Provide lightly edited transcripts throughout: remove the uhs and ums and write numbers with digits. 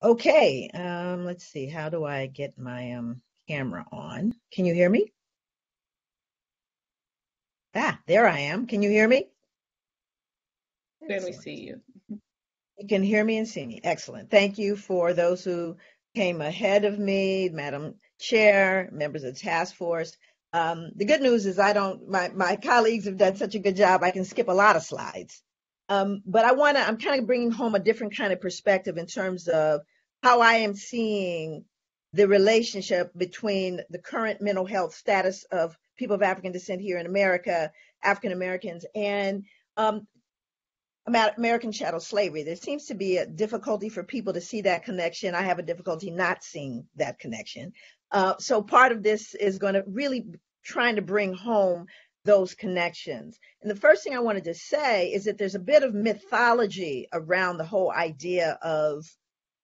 Okay, let's see. How do I get my camera on? Can you hear me? There I am. Can you hear me? Then we Excellent. see you. You can hear me and see me. Excellent. Thank you for those who came ahead of me, Madam Chair, members of the task force. The good news is my colleagues have done such a good job, I can skip a lot of slides. But I'm kind of bringing home a different kind of perspective in terms of how I am seeing the relationship between the current mental health status of people of African descent here in America, African Americans, and um, about American chattel slavery. There seems to be a difficulty for people to see that connection. I have a difficulty not seeing that connection. So part of this is going to really trying to bring home those connections. And the first thing I wanted to say is that there's a bit of mythology around the whole idea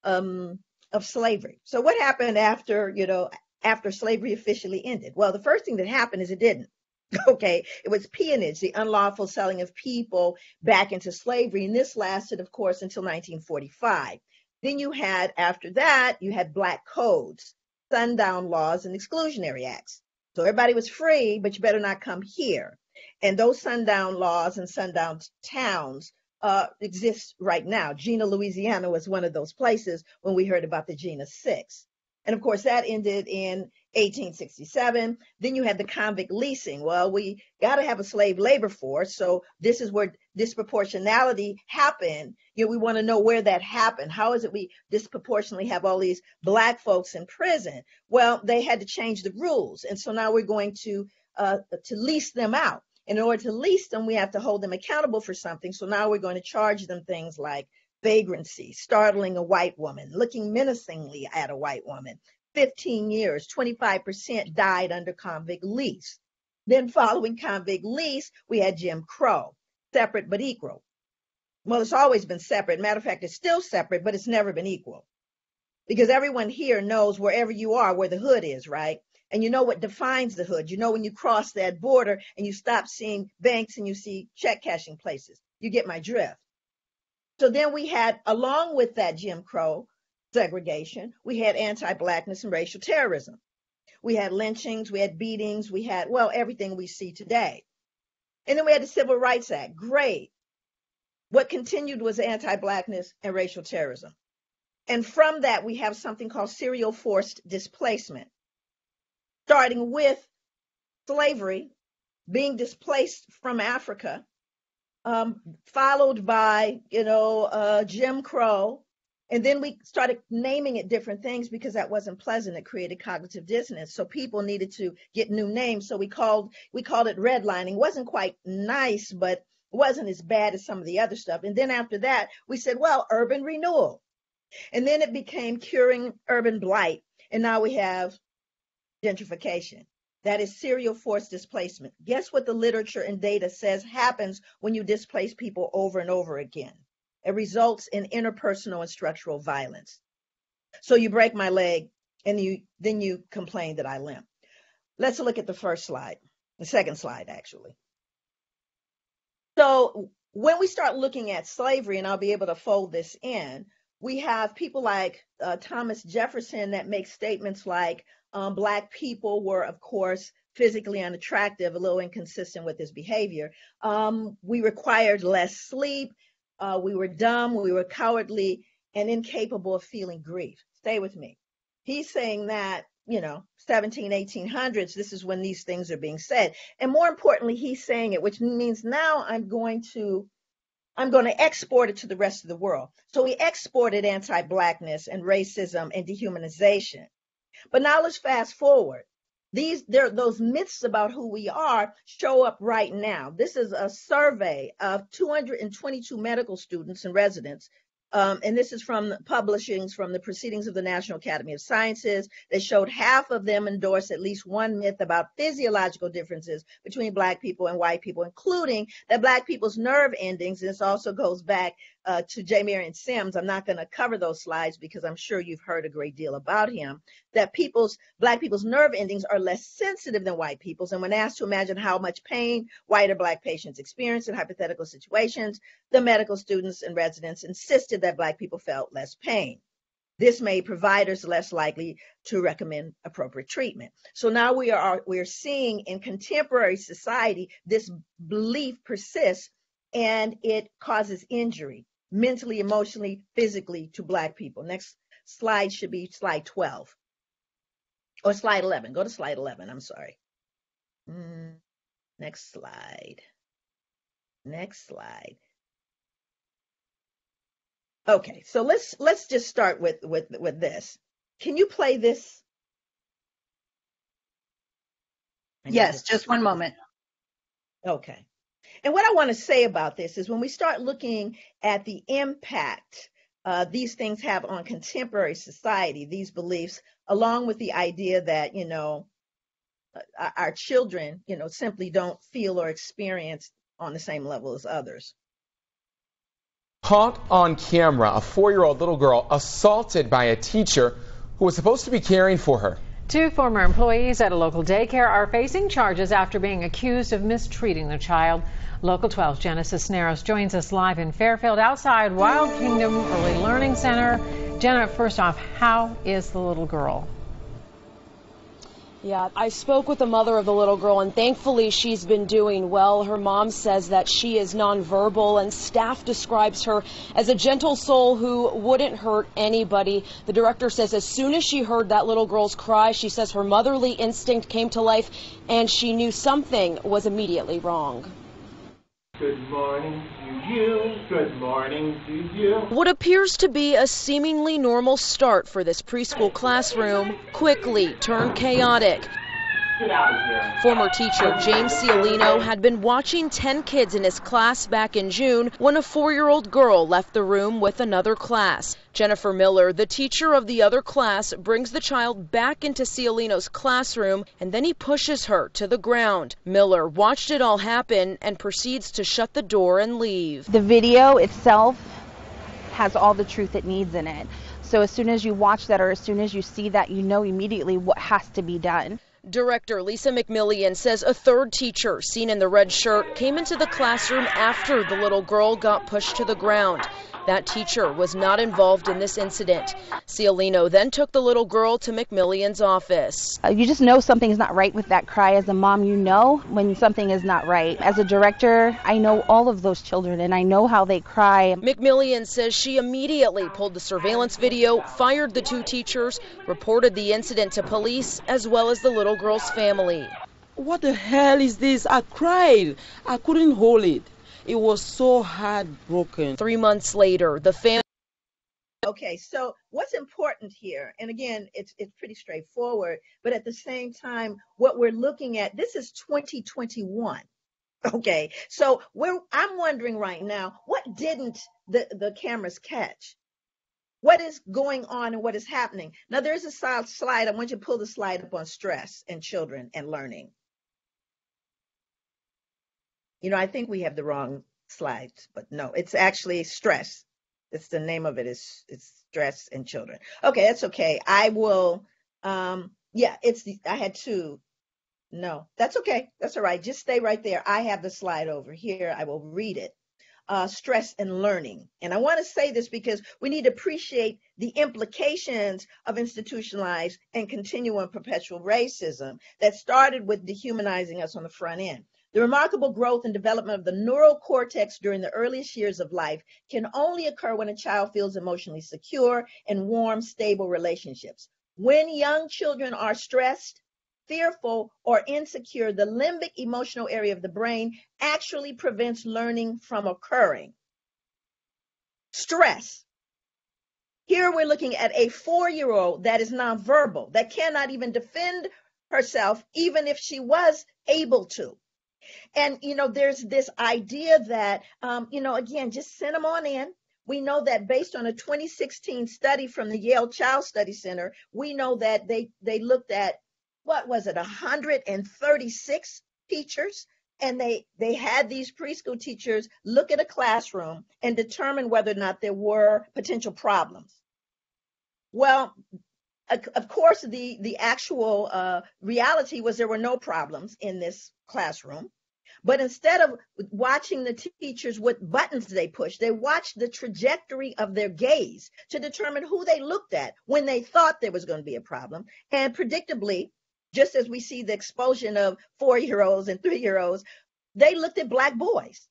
um, of slavery. So what happened after slavery officially ended? Well, the first thing that happened is it didn't. Okay, it was peonage, the unlawful selling of people back into slavery. And this lasted, of course, until 1945. Then after that, you had black codes, sundown laws, and exclusionary acts. So everybody was free, but you better not come here. And those sundown laws and sundown towns exist right now. Gina, Louisiana was one of those places when we heard about the Gina Six. And of course, that ended in 1867. Then you had the convict leasing. Well, we got to have a slave labor force. So this is where disproportionality happened. We want to know where that happened. How is it we disproportionately have all these black folks in prison? Well, they had to change the rules. And so now we're going to lease them out. In order to lease them, we have to hold them accountable for something. So now we're going to charge them things like vagrancy, startling a white woman, looking menacingly at a white woman. 15 years, 25% died under convict lease. Then following convict lease, we had Jim Crow, separate but equal. Well, it's always been separate. Matter of fact, it's still separate, but it's never been equal. Because everyone here knows wherever you are where the hood is, right? And you know what defines the hood. You know when you cross that border and you stop seeing banks and you see check cashing places. You get my drift. So then we had, along with that Jim Crow segregation, we had anti-blackness and racial terrorism. We had lynchings, we had beatings, we had, well, everything we see today. And then we had the Civil Rights Act. Great. What continued was anti-blackness and racial terrorism. And from that, we have something called serial forced displacement, starting with slavery, being displaced from Africa, followed by, Jim Crow. And then we started naming it different things because that wasn't pleasant. It created cognitive dissonance. So people needed to get new names. So we called it redlining. It wasn't quite nice, but it wasn't as bad as some of the other stuff. And then after that, we said, well, urban renewal. And then it became curing urban blight. And now we have gentrification. That is serial forced displacement. Guess what the literature and data says happens when you displace people over and over again? It results in interpersonal and structural violence. So you break my leg and then you complain that I limp. Let's look at the first slide, the second slide, actually. So when we start looking at slavery, and I'll be able to fold this in, we have people like Thomas Jefferson that make statements like Black people were, of course, physically unattractive, a little inconsistent with his behavior. We required less sleep. We were dumb. We were cowardly and incapable of feeling grief. Stay with me. He's saying that, 17, 1800s, this is when these things are being said. And more importantly, he's saying it, which means now I'm going to export it to the rest of the world. So he exported anti-blackness and racism and dehumanization. But now let's fast forward. Those myths about who we are show up right now. This is a survey of 222 medical students and residents. And this is from publishings from the Proceedings of the National Academy of Sciences. They showed half of them endorse at least one myth about physiological differences between Black people and white people, including that Black people's nerve endings, and this also goes back to J. Marion Sims. I'm not going to cover those slides because I'm sure you've heard a great deal about him, that Black people's nerve endings are less sensitive than white people's. And when asked to imagine how much pain white or Black patients experience in hypothetical situations, the medical students and residents insisted that Black people felt less pain. This made providers less likely to recommend appropriate treatment. So now we're seeing in contemporary society this belief persists, and it causes injury mentally, emotionally, physically to Black people. Next slide should be slide 12 or slide 11. Go to slide 11. I'm sorry. Next slide. Next slide. Okay, so let's just start with this. Can you play this? Yes, just one moment. Okay. And what I want to say about this is when we start looking at the impact these things have on contemporary society, these beliefs, along with the idea that, our children, simply don't feel or experience on the same level as others. Caught on camera, a 4-year-old little girl assaulted by a teacher who was supposed to be caring for her. 2 former employees at a local daycare are facing charges after being accused of mistreating the child. Local 12's Genesis Snaros joins us live in Fairfield outside Wild Kingdom Early Learning Center. Jenna, first off, how is the little girl? Yeah, I spoke with the mother of the little girl, and thankfully she's been doing well. Her mom says that she is nonverbal, and staff describes her as a gentle soul who wouldn't hurt anybody. The director says as soon as she heard that little girl's cry, she says her motherly instinct came to life, and she knew something was immediately wrong. Good morning to you, good morning to you. What appears to be a seemingly normal start for this preschool classroom quickly turned chaotic. Get out of here. Former teacher James Cialino had been watching 10 kids in his class back in June when a 4-year-old girl left the room with another class. Jennifer Miller, the teacher of the other class, brings the child back into Cialino's classroom, and then he pushes her to the ground. Miller watched it all happen and proceeds to shut the door and leave. The video itself has all the truth it needs in it. So as soon as you watch that or as soon as you see that, you know immediately what has to be done. Director Lisa McMillian says a third teacher, seen in the red shirt, came into the classroom after the little girl got pushed to the ground. That teacher was not involved in this incident. Cialino then took the little girl to McMillian's office. You just know something is not right with that cry. As a mom, you know when something is not right. As a director, I know all of those children and I know how they cry. McMillian says she immediately pulled the surveillance video, fired the 2 teachers, reported the incident to police, as well as the little girl's family. What the hell is this? I cried. I couldn't hold it. It was so heartbroken. 3 months later, the family. Okay, so what's important here, and again, it's pretty straightforward, but at the same time, what we're looking at, this is 2021. Okay, so I'm wondering right now, what didn't the cameras catch? What is going on and what is happening? Now, there's a slide. I want you to pull the slide up on stress and children and learning. I think we have the wrong slides, but no, it's actually stress. It's the name of it is stress and children. Okay, that's okay. I will, I had 2. No, that's okay. That's all right. Just stay right there. I have the slide over here. I will read it. Stress and learning. And I want to say this because we need to appreciate the implications of institutionalized and continuing perpetual racism that started with dehumanizing us on the front end. The remarkable growth and development of the neural cortex during the earliest years of life can only occur when a child feels emotionally secure and warm, stable relationships. When young children are stressed, fearful, or insecure, the limbic emotional area of the brain actually prevents learning from occurring. Stress. Here we're looking at a 4-year-old that is nonverbal, that cannot even defend herself, even if she was able to. And, there's this idea that, again, just send them on in. We know that based on a 2016 study from the Yale Child Study Center, we know that they looked at, 136 teachers, and they had these preschool teachers look at a classroom and determine whether or not there were potential problems. Well, of course, the actual reality was there were no problems in this classroom. But instead of watching the teachers what buttons they push, they watched the trajectory of their gaze to determine who they looked at when they thought there was going to be a problem. And predictably, just as we see the explosion of 4-year-olds and 3-year-olds, they looked at black boys.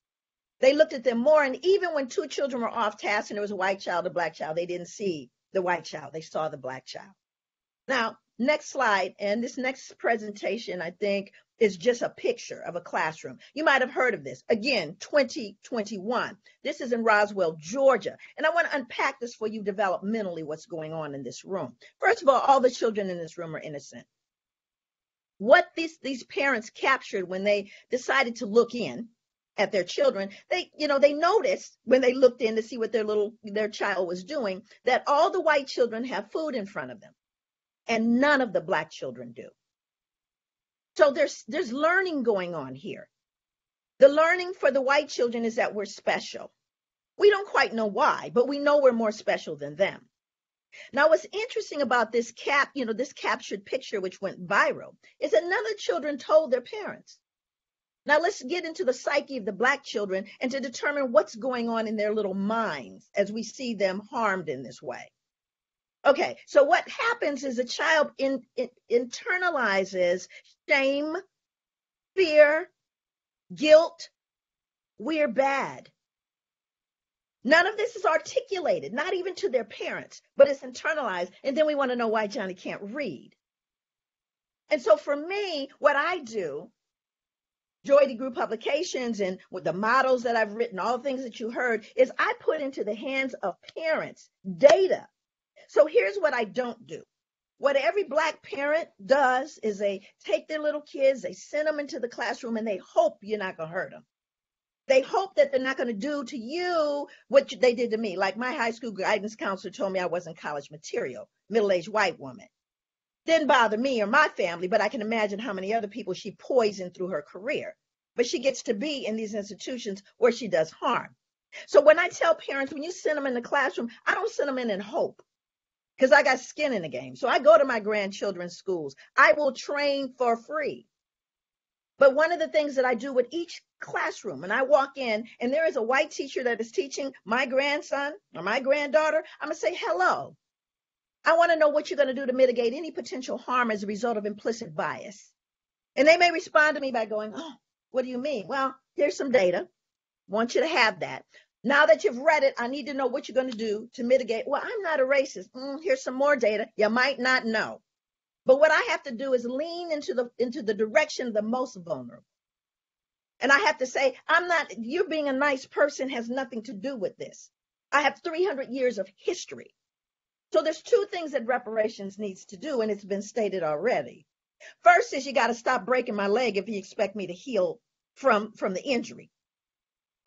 They looked at them more. And even when 2 children were off task and there was a white child, a black child, they didn't see the white child. They saw the black child. Now, next slide. And this next presentation, I think, is just a picture of a classroom. You might have heard of this. Again, 2021. This is in Roswell, Georgia. And I want to unpack this for you developmentally, what's going on in this room. First of all the children in this room are innocent. What these parents captured when they decided to look in at their children, they noticed when they looked in to see what their child was doing, that all the white children have food in front of them and none of the black children do. So there's learning going on here. The learning for the white children is that we're special. We don't quite know why, but we know we're more special than them. Now, what's interesting about this captured picture, which went viral, is that none of the children told their parents. Now, let's get into the psyche of the black children and to determine what's going on in their little minds as we see them harmed in this way. Okay, so what happens is a child internalizes shame, fear, guilt. We're bad. None of this is articulated, not even to their parents, but it's internalized. And then we want to know why Johnny can't read. And so for me, what I do, Joy DeGruy Publications, and with the models that I've written, all the things that you heard, is I put into the hands of parents data. So here's what I don't do. What every black parent does is they take their little kids, they send them into the classroom, and they hope you're not going to hurt them. They hope that they're not going to do to you what they did to me. Like my high school guidance counselor told me I wasn't college material, middle-aged white woman. Didn't bother me or my family, but I can imagine how many other people she poisoned through her career. But she gets to be in these institutions where she does harm. So when I tell parents, when you send them in the classroom, I don't send them in hope, because I got skin in the game. So I go to my grandchildren's schools. I will train for free. But one of the things that I do with each classroom, and I walk in and there is a white teacher that is teaching my grandson or my granddaughter, I'm going to say, hello. I want to know what you're going to do to mitigate any potential harm as a result of implicit bias. And they may respond to me by going, oh, what do you mean? Well, here's some data. Want you to have that. Now that you've read it, I need to know what you're going to do to mitigate. Well, I'm not a racist. Here's some more data. You might not know. But what I have to do is lean into the direction of the most vulnerable. And I have to say, you being a nice person has nothing to do with this. I have 300 years of history. So there's 2 things that reparations needs to do, and it's been stated already. First is you got to stop breaking my leg if you expect me to heal from the injury.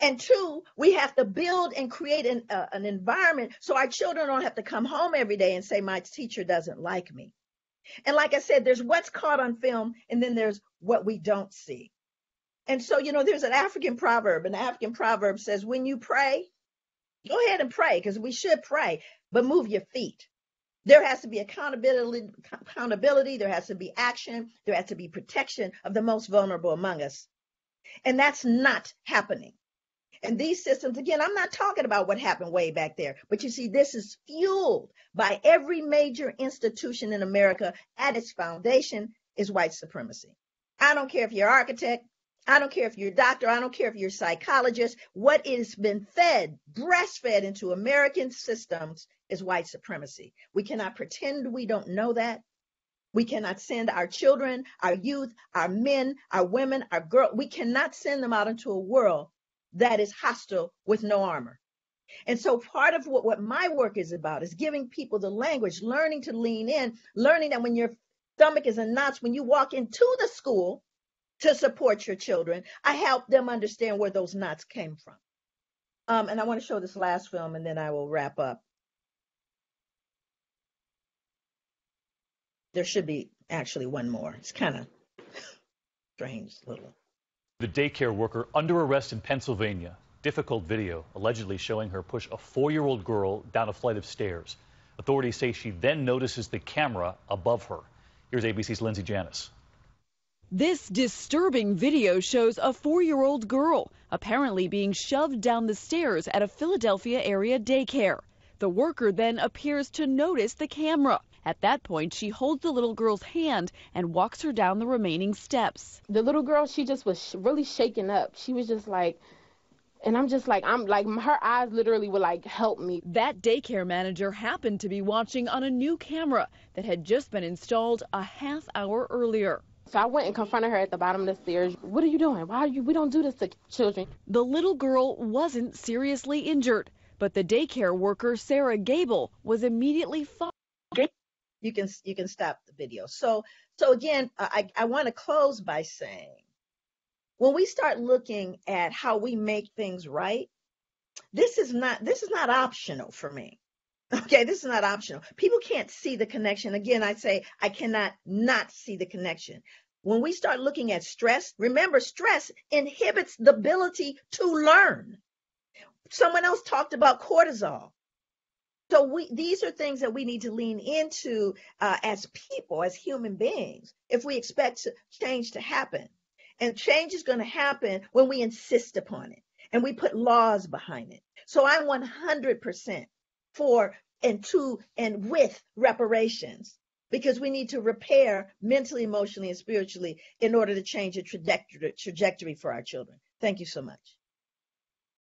And 2, we have to build and create an environment so our children don't have to come home every day and say, my teacher doesn't like me. And like I said, there's what's caught on film, and then there's what we don't see. And so, there's an African proverb, and the African proverb says, when you pray, go ahead and pray, because we should pray, but move your feet. There has to be accountability, there has to be action, there has to be protection of the most vulnerable among us. And that's not happening. And these systems, again, I'm not talking about what happened way back there, but you see, this is fueled by every major institution in America. At its foundation is white supremacy. I don't care if you're an architect, I don't care if you're a doctor, I don't care if you're a psychologist. What has been breastfed into American systems is white supremacy. We cannot pretend we don't know that. We cannot send our children, our youth, our men, our women, our girls. We cannot send them out into a world that is hostile with no armor. And so part of what my work is about is giving people the language, learning to lean in, learning that when your stomach is in knots, when you walk into the school to support your children, I help them understand where those knots came from. And I want to show this last film, and then I will wrap up. There should be actually one more. It's kind of strange little. The daycare worker under arrest in Pennsylvania. Difficult video allegedly showing her push a 4-year-old girl down a flight of stairs. Authorities say she then notices the camera above her. Here's ABC's Lindsay Janis. This disturbing video shows a 4-year-old girl apparently being shoved down the stairs at a Philadelphia area daycare. The worker then appears to notice the camera. At that point, she holds the little girl's hand and walks her down the remaining steps. The little girl, she just was really shaken up. She was just like, and I'm like, her eyes literally were like, help me. That daycare manager happened to be watching on a new camera that had just been installed a half hour earlier. So I went and confronted her at the bottom of the stairs. What are you doing? We don't do this to children. The little girl wasn't seriously injured, but the daycare worker, Sarah Gable, was immediately fired. You can stop the video. So again, I want to close by saying, when we start looking at how we make things right, this is not optional for me. Okay, this is not optional. People can't see the connection. Again, I say I cannot not see the connection. When we start looking at stress, remember, stress inhibits the ability to learn. Someone else talked about cortisol. So these are things that we need to lean into as people, as human beings, if we expect change to happen. And change is going to happen when we insist upon it and we put laws behind it. So I'm 100% for and with reparations, because we need to repair mentally, emotionally, and spiritually in order to change the trajectory for our children. Thank you so much.